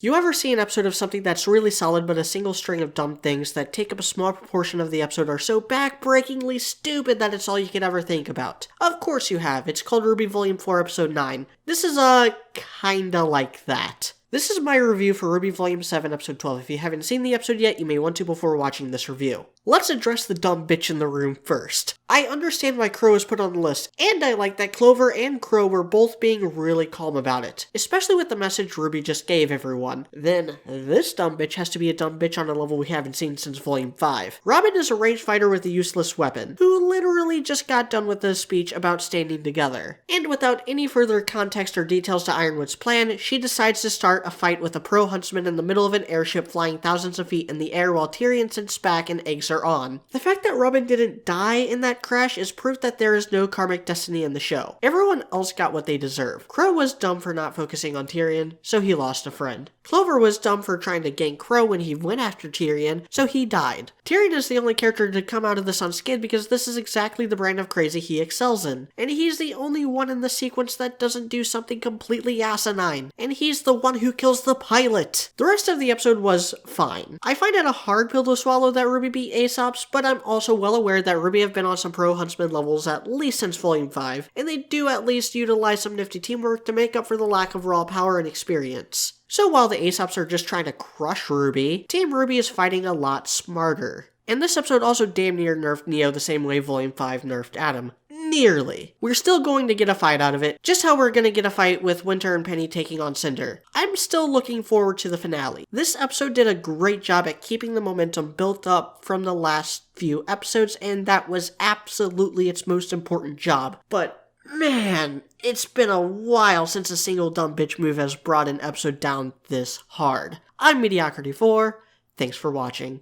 You ever see an episode of something that's really solid but a single string of dumb things that take up a small proportion of the episode are so backbreakingly stupid that it's all you could ever think about? Of course you have. It's called RWBY Volume 4 Episode 9. This is kinda like that. This is my review for RWBY Volume 7 Episode 12. If you haven't seen the episode yet, you may want to before watching this review. Let's address the dumb bitch in the room first. I understand why Crow was put on the list, and I like that Clover and Crow were both being really calm about it, especially with the message RWBY just gave everyone. Then, this dumb bitch has to be a dumb bitch on a level we haven't seen since Volume 5. Robin is a ranged fighter with a useless weapon, who literally just got done with a speech about standing together. And without any further context or details to Ironwood's plan, she decides to start a fight with a pro-huntsman in the middle of an airship flying thousands of feet in the air while Tyrion sits back and eggs her on. The fact that Robin didn't die in that crash is proof that there is no karmic destiny in the show. Everyone else got what they deserve. Crow was dumb for not focusing on Tyrion, so he lost a friend. Clover was dumb for trying to gank Crow when he went after Tyrion, so he died. Tyrion is the only character to come out of this unscathed because this is exactly the brand of crazy he excels in. And he's the only one in the sequence that doesn't do something completely asinine. And he's the one who kills the pilot. The rest of the episode was fine. I find it a hard pill to swallow that RWBY beat Aesop's, but I'm also well aware that RWBY have been on some pro-huntsman levels at least since Volume 5, and they do at least utilize some nifty teamwork to make up for the lack of raw power and experience. So while the Aesops are just trying to crush RWBY, Team RWBY is fighting a lot smarter. And this episode also damn near nerfed Neo the same way Volume 5 nerfed Adam. Nearly. We're still going to get a fight out of it, just how we're going to get a fight with Winter and Penny taking on Cinder. I'm still looking forward to the finale. This episode did a great job at keeping the momentum built up from the last few episodes, and that was absolutely its most important job. But man, it's been a while since a single dumb bitch move has brought an episode down this hard. I'm Mediocrity4, thanks for watching.